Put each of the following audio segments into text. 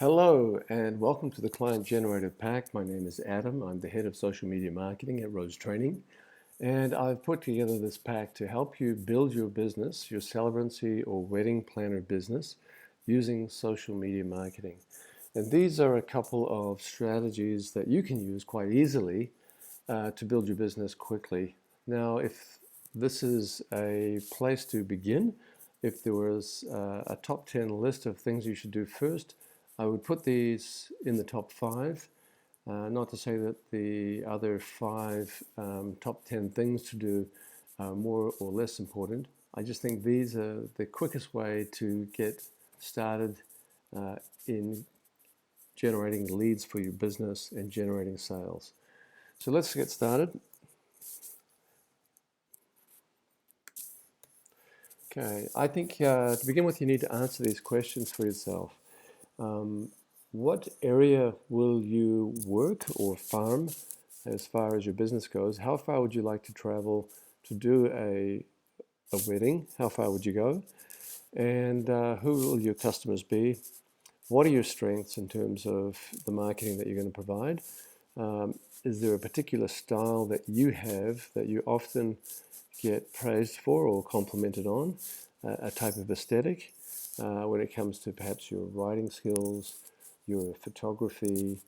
Hello and welcome to the Client Generated Pack. My name is Adam. I'm the head of social media marketing at Rose Training, and I've put together this pack to help you build your business, your celebrancy or wedding planner business using social media marketing. And these are a couple of strategies that you can use quite easily to build your business quickly. Now, if this is a place to begin, if there was a top 10 list of things you should do first, I would put these in the top five. Not to say that the other five top 10 things to do are more or less important. I just think these are the quickest way to get started in generating leads for your business and generating sales. So let's get started. Okay, I think to begin with, you need to answer these questions for yourself. What area will you work or farm as far as your business goes? How far would you like to travel to do a wedding? How far would you go? And who will your customers be? What are your strengths in terms of the marketing that you're going to provide? Is there a particular style that you have that you often get praised for or complimented on? A type of aesthetic when it comes to perhaps your writing skills, your photography,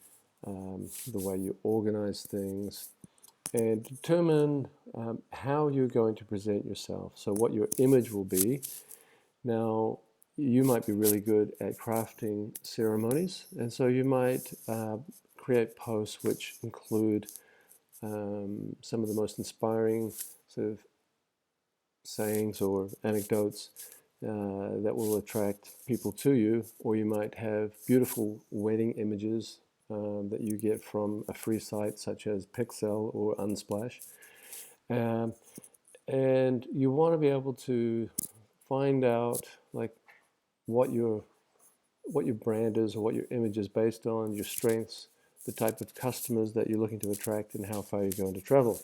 the way you organize things, and determine how you're going to present yourself. So what your image will be. Now, you might be really good at crafting ceremonies, and so you might create posts which include some of the most inspiring sort of sayings or anecdotes that will attract people to you, or you might have beautiful wedding images that you get from a free site such as Pixel or Unsplash. Um, and you want to be able to find out like what your brand is or what your image is based on, your strengths, the type of customers that you're looking to attract, and how far you're going to travel.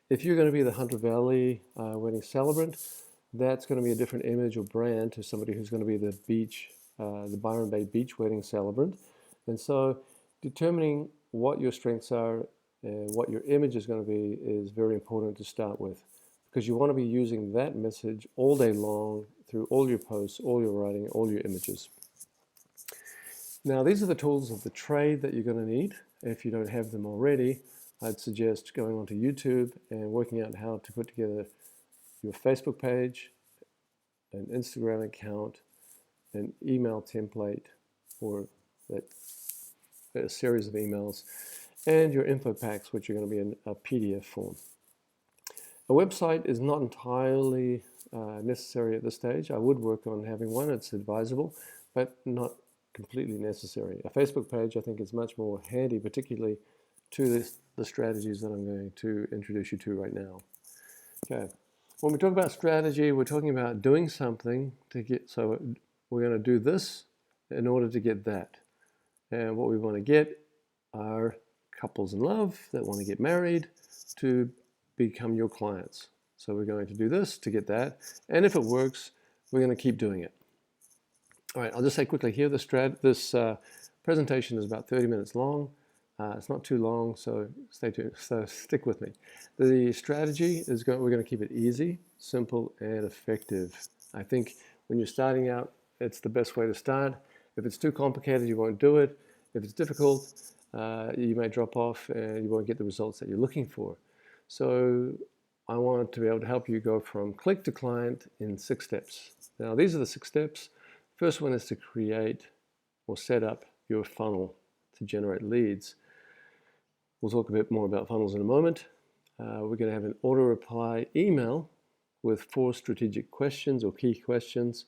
If you're going to be the Hunter Valley wedding celebrant, that's going to be a different image or brand to somebody who's going to be the Byron Bay Beach wedding celebrant. And so determining what your strengths are and what your image is going to be is very important to start with, because you want to be using that message all day long through all your posts, all your writing, all your images. Now, these are the tools of the trade that you're going to need. If you don't have them already, I'd suggest going onto YouTube and working out how to put together your Facebook page, an Instagram account, an email template, or a series of emails, and your info packs, which are going to be in a PDF form. A website is not entirely necessary at this stage. I would work on having one. It's advisable, but not completely necessary. A Facebook page, I think, is much more handy, particularly to the strategies that I'm going to introduce you to right now. Okay. When we talk about strategy, we're talking about doing something to get, so we're going to do this in order to get that. And what we want to get are couples in love that want to get married to become your clients. So we're going to do this to get that. And if it works, we're going to keep doing it. All right, I'll just say quickly here, this presentation is about 30 minutes long. It's not too long, so stay tuned. So stick with me. The strategy is we're going to keep it easy, simple, and effective. I think when you're starting out, it's the best way to start. If it's too complicated, you won't do it. If it's difficult, you may drop off and you won't get the results that you're looking for. So I want to be able to help you go from click to client in 6 steps. Now, these are the 6 steps. First one is to create or set up your funnel to generate leads. We'll talk a bit more about funnels in a moment. We're going to have an auto reply email with 4 strategic questions or key questions.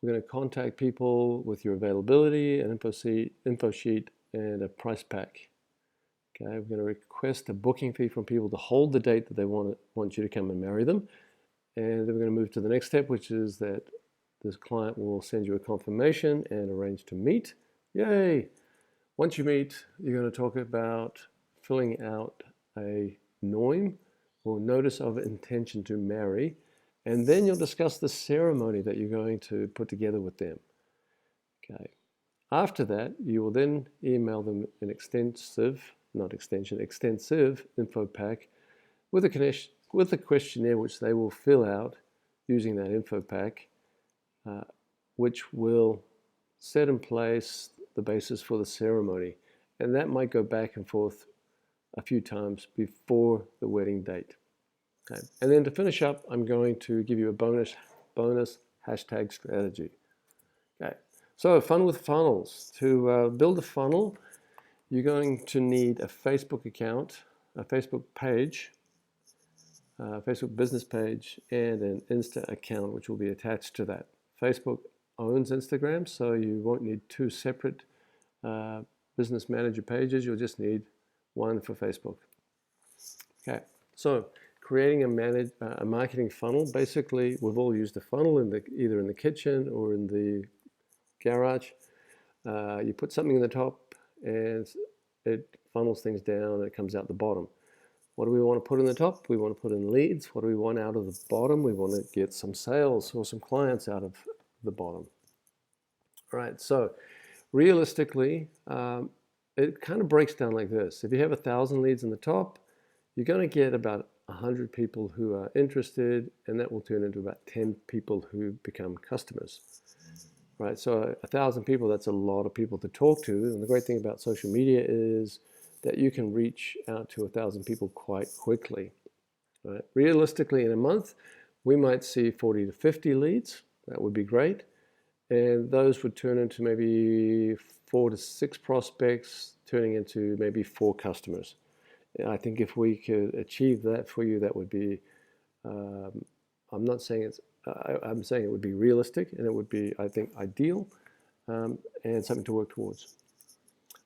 We're going to contact people with your availability, an info sheet, and a price pack. Okay, we're going to request a booking fee from people to hold the date that they want you to come and marry them. And then we're going to move to the next step, which is that this client will send you a confirmation and arrange to meet. Yay! Once you meet, you're going to talk about filling out a NOIM, or Notice of Intention to Marry, and then you'll discuss the ceremony that you're going to put together with them. Okay. After that, you will then email them an extensive info pack with a questionnaire which they will fill out using that info pack, which will set in place the basis for the ceremony. And that might go back and forth a few times before the wedding date. Okay. And then to finish up, I'm going to give you a bonus hashtag strategy. Okay. So fun with funnels. To build a funnel, you're going to need a Facebook account, a Facebook page, a Facebook business page, and an Insta account, which will be attached to that. Facebook owns Instagram, so you won't need two separate business manager pages. You'll just need one for Facebook. Okay, so creating a marketing funnel. Basically, we've all used a funnel either in the kitchen or in the garage. You put something in the top and it funnels things down and it comes out the bottom. What do we want to put in the top? We want to put in leads. What do we want out of the bottom? We want to get some sales or some clients out of the bottom. All right, so realistically, it kind of breaks down like this. If you have 1,000 leads in the top, you're going to get about 100 people who are interested, and that will turn into about 10 people who become customers. Right, so 1,000 people, that's a lot of people to talk to. And the great thing about social media is that you can reach out to 1,000 people quite quickly. Right? Realistically, in a month, we might see 40 to 50 leads. That would be great. And those would turn into maybe 4 to 6 prospects, turning into maybe 4 customers. And I think if we could achieve that for you, that would be, I'm not saying it's, I'm saying it would be realistic, and it would be, I think, ideal, and something to work towards.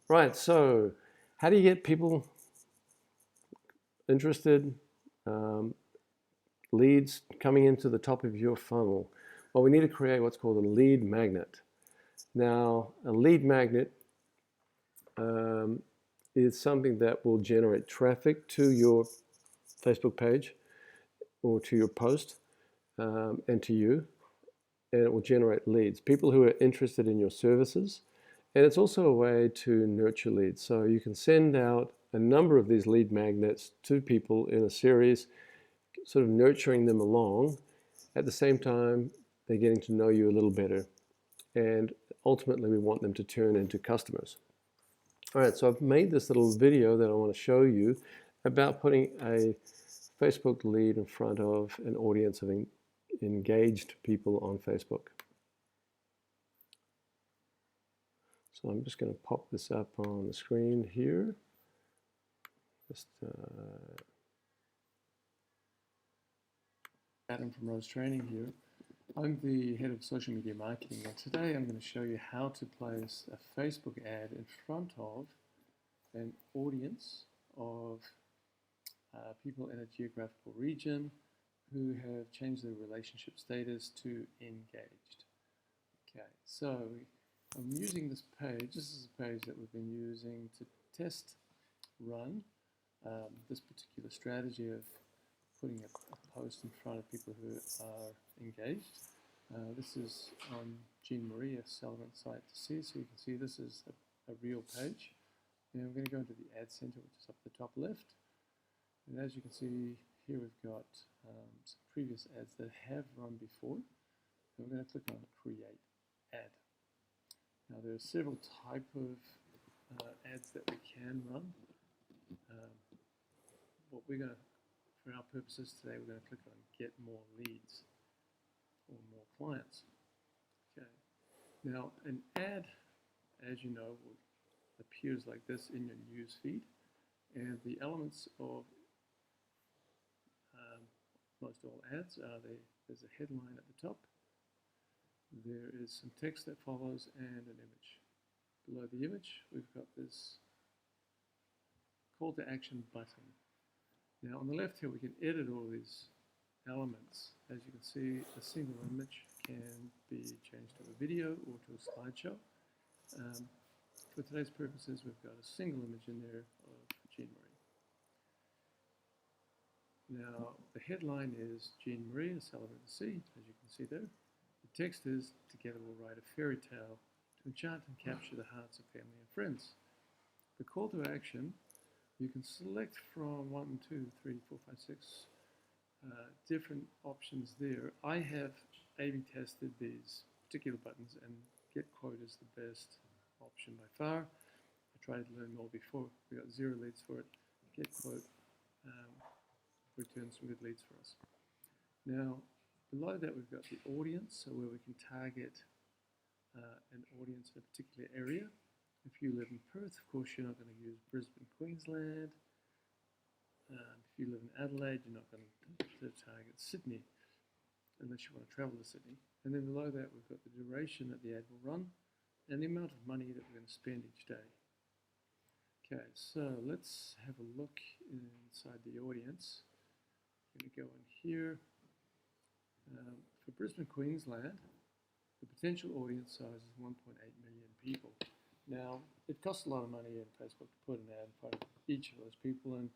Right, so how do you get people interested, leads coming into the top of your funnel? Well, we need to create what's called a lead magnet. Now, a lead magnet is something that will generate traffic to your Facebook page or to your post and to you, and it will generate leads, people who are interested in your services. And it's also a way to nurture leads. So you can send out a number of these lead magnets to people in a series, sort of nurturing them along. At the same time, they're getting to know you a little better. And ultimately, we want them to turn into customers. All right, so I've made this little video that I want to show you about putting a Facebook lead in front of an audience of engaged people on Facebook. So I'm just going to pop this up on the screen here. Just Adam from Rose Training here. I'm the head of social media marketing, and today I'm going to show you how to place a Facebook ad in front of an audience of people in a geographical region who have changed their relationship status to engaged. Okay, so I'm using this page. This is a page that we've been using to test run this particular strategy of putting a post in front of people who are engaged. This is on Jean Marie Sullivan site to see, so you can see this is a real page. And we're going to go into the ad center, which is up the top left. And as you can see here, we've got some previous ads that have run before. And we're going to click on Create Ad. Now there are several types of ads that we can run. What we're going to, for our purposes today, we're going to click on Get More Leads or More Clients. Okay. Now an ad, as you know, appears like this in your news feed, and the elements of most all ads are there's a headline at the top, there is some text that follows, and an image. Below the image, we've got this call to action button. Now on the left here, we can edit all these elements. As you can see, a single image can be changed to a video or to a slideshow. For today's purposes, we've got a single image in there of Jean Marie. Now, the headline is Jean Marie, a Sullivan to See, as you can see there. The text is, together we'll write a fairy tale to enchant and capture the hearts of family and friends. The call to action, you can select from 1, 2, 3, 4, 5, 6 different options there. I have A/B tested these particular buttons, and Get Quote is the best option by far. I tried Learn More before. We got 0 leads for it. Get Quote returns some good leads for us. Now, below that we've got the audience, so where we can target an audience in a particular area. If you live in Perth, of course, you're not going to use Brisbane, Queensland. If you live in Adelaide, you're not going to target Sydney unless you want to travel to Sydney. And then below that, we've got the duration that the ad will run and the amount of money that we're going to spend each day. Okay, so let's have a look inside the audience. I'm going to go in here. For Brisbane, Queensland, the potential audience size is 1.8 million people. Now, it costs a lot of money in Facebook to put an ad in front of each of those people, and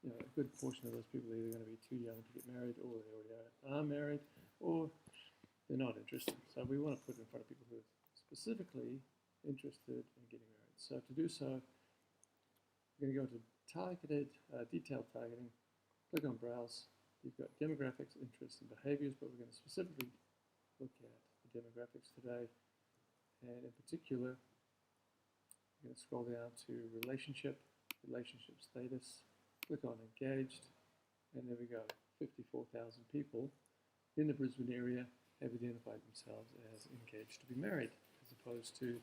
you know, a good portion of those people are either going to be too young to get married, or they already are married, or they're not interested. So we want to put it in front of people who are specifically interested in getting married. So to do so, we're going to go to targeted, detailed targeting, click on browse. You've got demographics, interests, and behaviors, but we're going to specifically look at the demographics today. And in particular, we're going to scroll down to relationship status, click on engaged, and there we go. 54,000 people in the Brisbane area have identified themselves as engaged to be married, as opposed to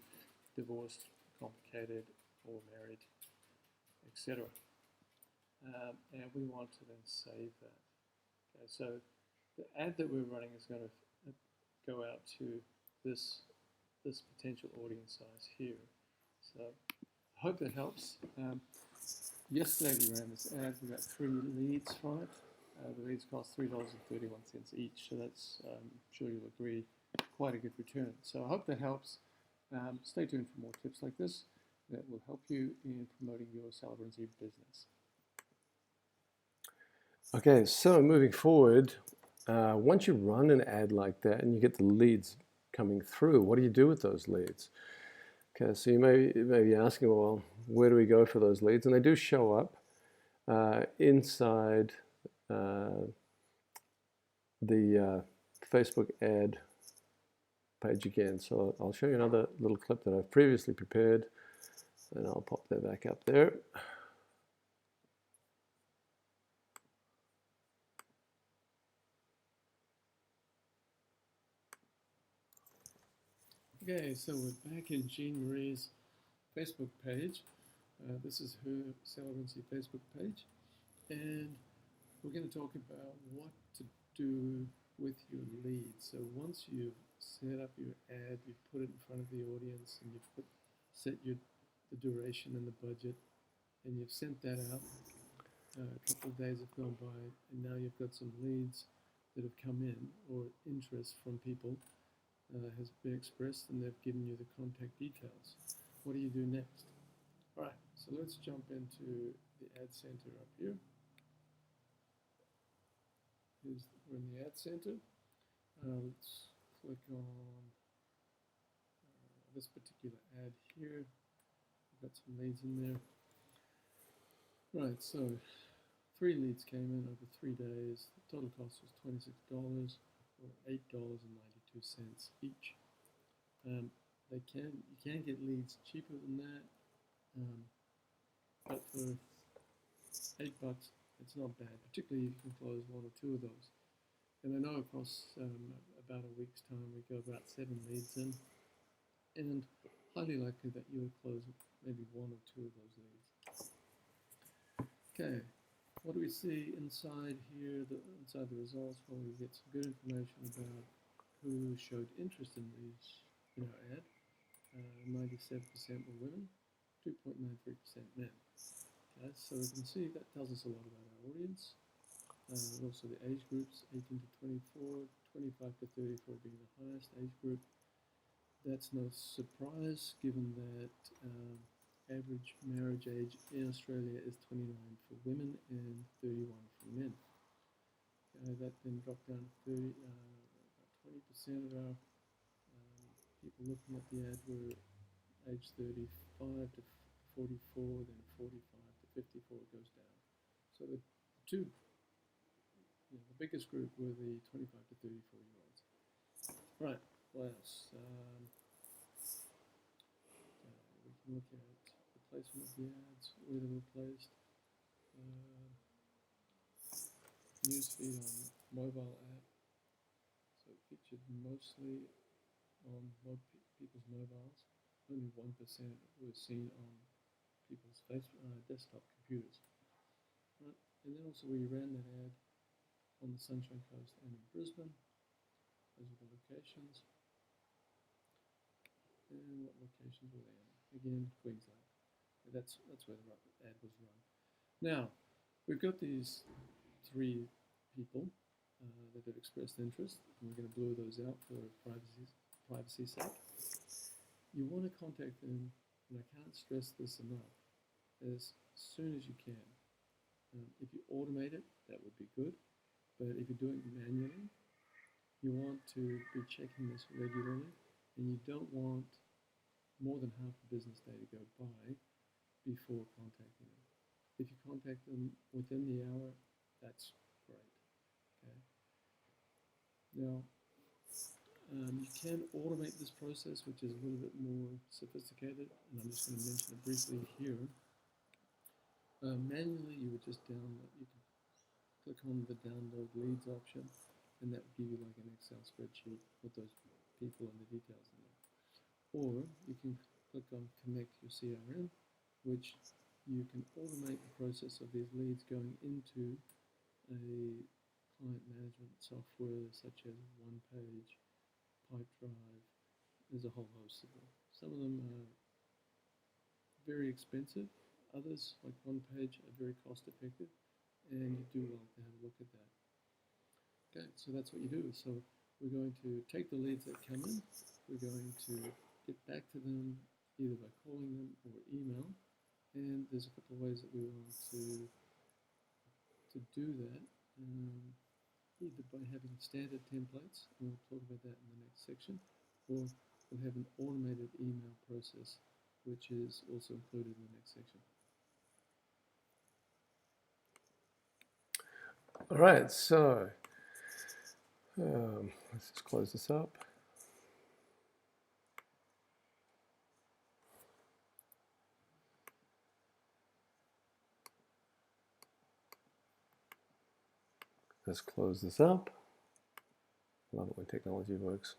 divorced, complicated, or married, etc. And we want to then save that. Okay, so the ad that we're running is going to go out to this potential audience size here. So I hope that helps. Yesterday we ran this ad. We got 3 leads from it. The leads cost $3.31 each, so that's, I'm sure you'll agree, quite a good return. So I hope that helps. Stay tuned for more tips like this that will help you in promoting your Celebrancy business. Okay, so moving forward, once you run an ad like that and you get the leads coming through, what do you do with those leads? Okay, so you may be asking, well, where do we go for those leads? And they do show up inside the Facebook ad page again. So I'll show you another little clip that I've previously prepared, and I'll pop that back up there. Okay, so we're back in Jean Marie's Facebook page. This is her Celebrancy Facebook page, and we're going to talk about what to do with your leads. So once you've set up your ad, you've put it in front of the audience, and you've set the duration and the budget, and you've sent that out. A couple of days have gone by, and now you've got some leads that have come in, or interest from people has been expressed, and they've given you the contact details. What do you do next? All right, so let's jump into the Ad Center up here. We're in the Ad Center. Let's click on this particular ad here. We've got some leads in there. Right, so 3 leads came in over 3 days. The total cost was $26 or $8.92 each. You can get leads cheaper than that, but for $8, it's not bad, particularly if you can close 1 or 2 of those. And I know across about a week's time we got about 7 leads in, and highly likely that you will close maybe 1 or 2 of those leads. Okay, what do we see inside here? Inside the results, well, we get some good information about who showed interest in our ad. 97% were women, 2.93% men. Okay, so we can see that tells us a lot about our audience. Also the age groups, 18 to 24, 25 to 34 being the highest age group. That's no surprise given that average marriage age in Australia is 29 for women and 31 for men. That then dropped down to about 20% of our people looking at the ad were age 35 to 44, then 45 to 54 goes down. So the two, the biggest group were the 25 to 34-year-olds. Right, what else? We can look at the placement of the ads, where they were placed, newsfeed on mobile app. So it featured mostly on people's mobiles. Only 1% was seen on people's desktop computers. Right. And then also we ran that ad on the Sunshine Coast and in Brisbane. Those are the locations. And what locations were they in? Again, Queensland. That's where the ad was run. Now, we've got these 3 people that have expressed interest, and we're going to blur those out for privacy sake. You want to contact them, and I can't stress this enough, as soon as you can. If you automate it, that would be good, but if you're doing it manually, you want to be checking this regularly, and you don't want more than half the business day to go by before contacting them. If you contact them within the hour, that's great. Okay. Now, you can automate this process, which is a little bit more sophisticated, and I'm just going to mention it briefly here. Manually, you would just download. You can click on the download leads option, and that would give you like an Excel spreadsheet with those people and the details in there. Or you can click on connect your CRM, which you can automate the process of these leads going into a client management software such as OnePage, Pipedrive. There's a whole host of them. Some of them are very expensive. Others, like OnePage, are very cost effective, and you do like to have a look at that. Okay, so that's what you do. So we're going to take the leads that come in, we're going to get back to them either by calling them or email, and there's a couple of ways that we want to do that, either by having standard templates, and we'll talk about that in the next section, or we'll have an automated email process, which is also included in the next section. All right, so let's just close this up. Let's close this up. Love it when technology works.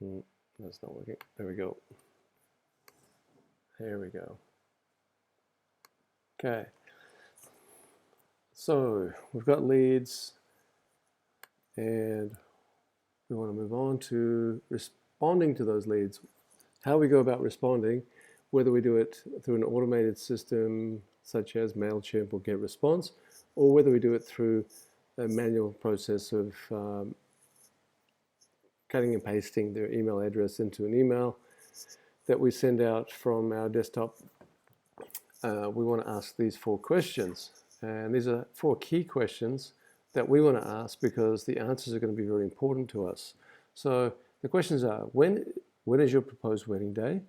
That's not working. There we go. There we go. Okay. So we've got leads, and we want to move on to responding to those leads. How we go about responding, whether we do it through an automated system such as MailChimp or GetResponse, or whether we do it through a manual process of cutting and pasting their email address into an email that we send out from our desktop. We want to ask these 4 questions, and these are 4 key questions that we want to ask because the answers are going to be very important to us. So the questions are, when is your proposed wedding day?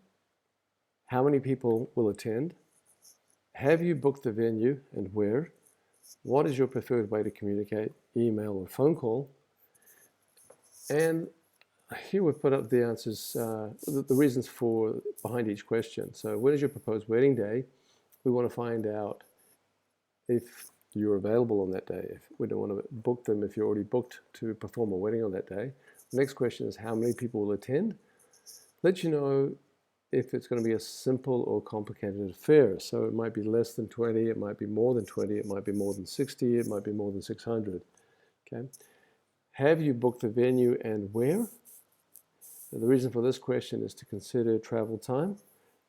How many people will attend? Have you booked the venue and where? What is your preferred way to communicate, email or phone call? And here we've put up the answers, the reasons behind each question. So when is your proposed wedding day? We want to find out if you're available on that day. If we don't want to book them if you're already booked to perform a wedding on that day. The next question is how many people will attend? Let you know if it's going to be a simple or complicated affair. So it might be less than 20, it might be more than 20, it might be more than 60, it might be more than 600. Okay. Have you booked the venue and where? The reason for this question is to consider travel time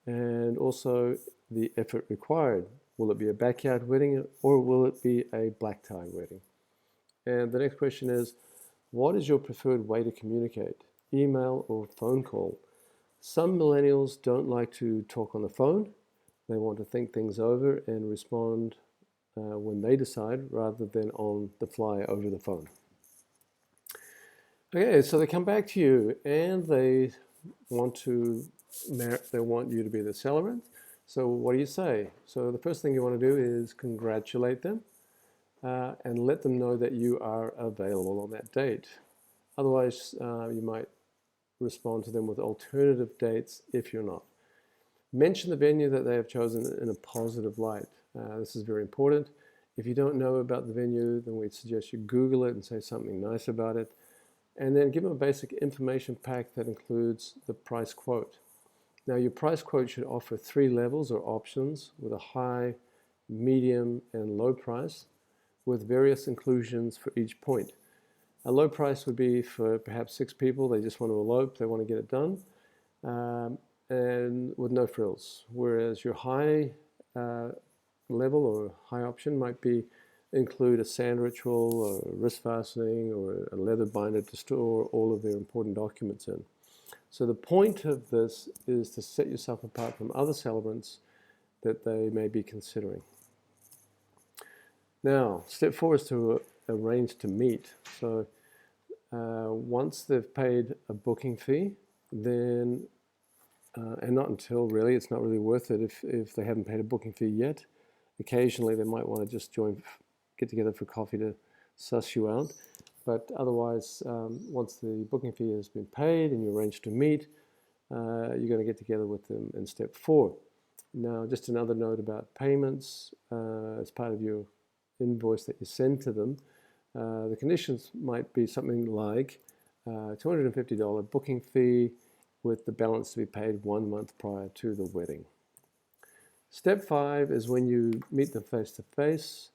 and also the effort required. Will it be a backyard wedding or will it be a black tie wedding? And the next question is, what is your preferred way to communicate? Email or phone call? Some millennials don't like to talk on the phone. They want to think things over and respond when they decide rather than on the fly over the phone. Okay, so they come back to you and they want they want you to be the celebrant. So what do you say? So the first thing you want to do is congratulate them and let them know that you are available on that date. Otherwise, you might respond to them with alternative dates if you're not. Mention the venue that they have chosen in a positive light. This is very important. If you don't know about the venue, then we'd suggest you Google it and say something nice about it. And then give them a basic information pack that includes the price quote. Now, your price quote should offer 3 levels or options with a high, medium, and low price with various inclusions for each point. A low price would be for perhaps 6 people. They just want to elope, they want to get it done, and with no frills. Whereas your high level or high option might be include a sand ritual or wrist fastening or a leather binder to store all of their important documents in. So the point of this is to set yourself apart from other celebrants that they may be considering. Now, step 4 is to arrange to meet. So once they've paid a booking fee, then, and not until really, it's not really worth it if they haven't paid a booking fee yet. Occasionally they might want to just get together for coffee to suss you out. But otherwise, once the booking fee has been paid and you arrange to meet, you're going to get together with them in step 4. Now, just another note about payments as part of your invoice that you send to them. The conditions might be something like $250 booking fee with the balance to be paid 1 month prior to the wedding. Step 5 is when you meet them face to face.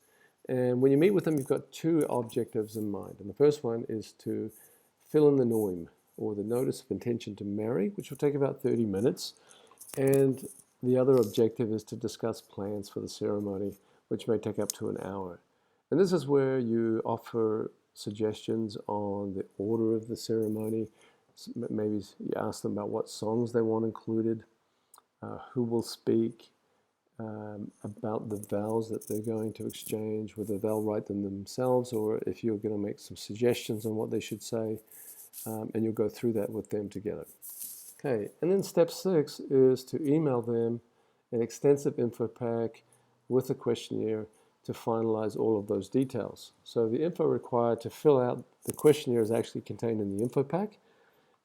And when you meet with them, you've got 2 objectives in mind. And the first one is to fill in the NOIM, or the Notice of Intention to Marry, which will take about 30 minutes. And the other objective is to discuss plans for the ceremony, which may take up to an hour. And this is where you offer suggestions on the order of the ceremony. Maybe you ask them about what songs they want included, who will speak, about the vows that they're going to exchange, whether they'll write them themselves or if you're going to make some suggestions on what they should say, and you'll go through that with them together. Okay, and then step 6 is to email them an extensive info pack with a questionnaire to finalize all of those details. So the info required to fill out the questionnaire is actually contained in the info pack,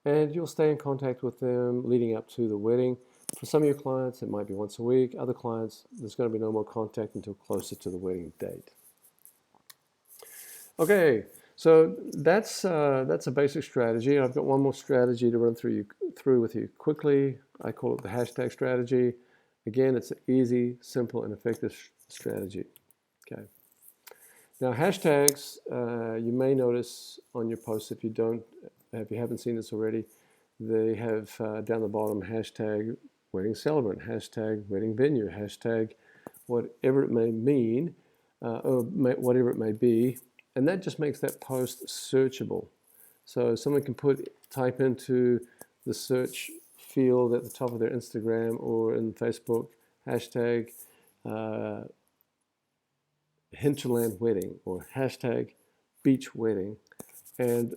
and you'll stay in contact with them leading up to the wedding. For some of your clients, it might be once a week. Other clients, there's going to be no more contact until closer to the wedding date. Okay, so that's a basic strategy. I've got one more strategy to run through with you quickly. I call it the hashtag strategy. Again, it's an easy, simple, and effective strategy. Okay. Now, hashtags, you may notice on your posts if you haven't seen this already, they have down the bottom hashtag wedding celebrant, hashtag wedding venue, hashtag whatever it may mean, or whatever it may be, and that just makes that post searchable. So someone can type into the search field at the top of their Instagram or in Facebook, hashtag hinterland wedding or hashtag beach wedding, and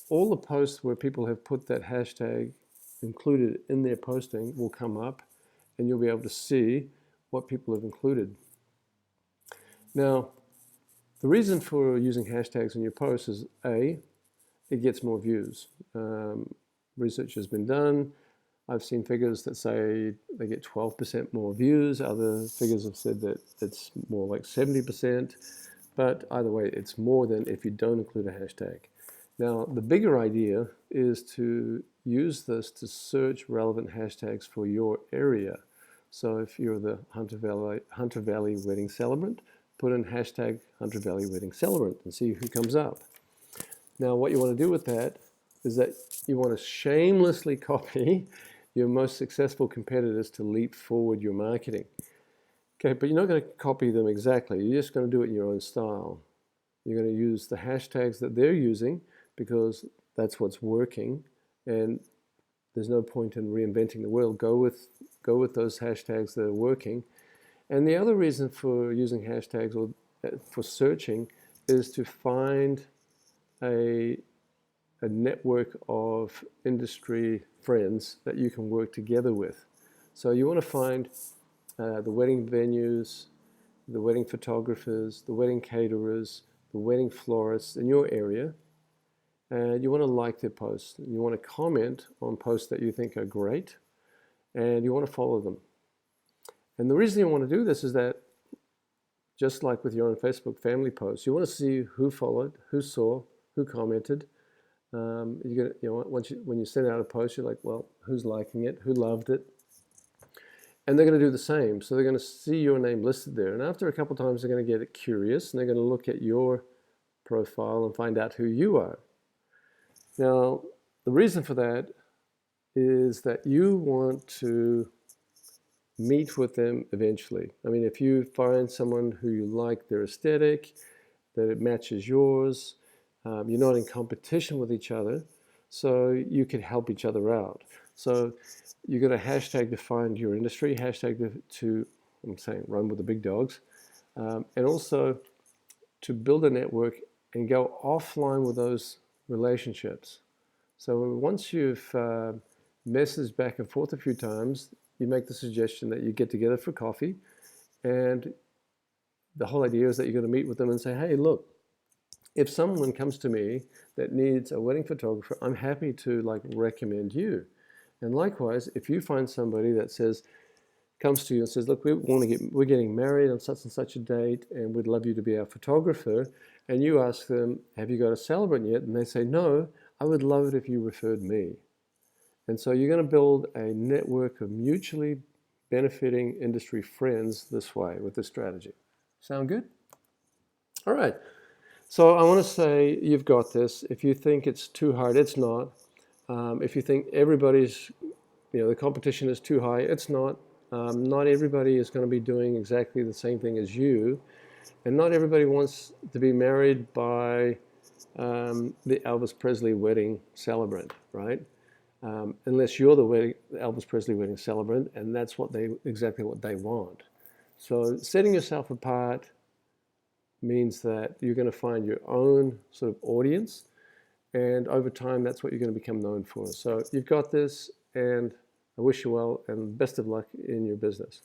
all the posts where people have put that hashtag included in their posting will come up, and you'll be able to see what people have included. Now, the reason for using hashtags in your posts is A, it gets more views. Research has been done. I've seen figures that say they get 12% more views. Other figures have said that it's more like 70%. But either way, it's more than if you don't include a hashtag. Now, the bigger idea is to use this to search relevant hashtags for your area. So if you're the Hunter Valley wedding celebrant, put in hashtag Hunter Valley wedding celebrant and see who comes up. Now, what you want to do with that is that you want to shamelessly copy your most successful competitors to leap forward your marketing. Okay, but you're not going to copy them exactly. You're just going to do it in your own style. You're going to use the hashtags that they're using because that's what's working, and there's no point in reinventing the wheel. Go with those hashtags that are working. And the other reason for using hashtags or for searching is to find a a network of industry friends that you can work together with. So you want to find the wedding venues, the wedding photographers, the wedding caterers, the wedding florists in your area, and you want to like their posts. You want to comment on posts that you think are great, and you want to follow them. And the reason you want to do this is that, just like with your own Facebook family posts, you want to see who followed, who saw, who commented. When you send out a post, you're like, well, who's liking it, who loved it? And they're going to do the same. So they're going to see your name listed there. And after a couple of times, they're going to get curious, and they're going to look at your profile and find out who you are. Now, the reason for that is that you want to meet with them eventually. I mean, if you find someone who you like their aesthetic, that it matches yours, you're not in competition with each other, so you can help each other out. So you got a hashtag to find your industry, hashtag to I'm saying, run with the big dogs, and also to build a network and go offline with those relationships. So once you've messaged back and forth a few times, you make the suggestion that you get together for coffee, and the whole idea is that you're going to meet with them and say, hey, look, if someone comes to me that needs a wedding photographer, I'm happy to recommend you. And likewise, if you find somebody that comes to you and says, look, we're getting married on such and such a date, and we'd love you to be our photographer, and you ask them, have you got a celebrant yet? And they say, no, I would love it if you referred me. And so you're going to build a network of mutually benefiting industry friends this way with this strategy. Sound good? All right. So I want to say you've got this. If you think it's too hard, it's not. If you think the competition is too high, it's not. Not everybody is going to be doing exactly the same thing as you. And not everybody wants to be married by the Elvis Presley wedding celebrant, right? Unless you're the Elvis Presley wedding celebrant, and that's exactly what they want. So setting yourself apart means that you're going to find your own sort of audience, and over time, that's what you're going to become known for. So you've got this, and I wish you well, and best of luck in your business.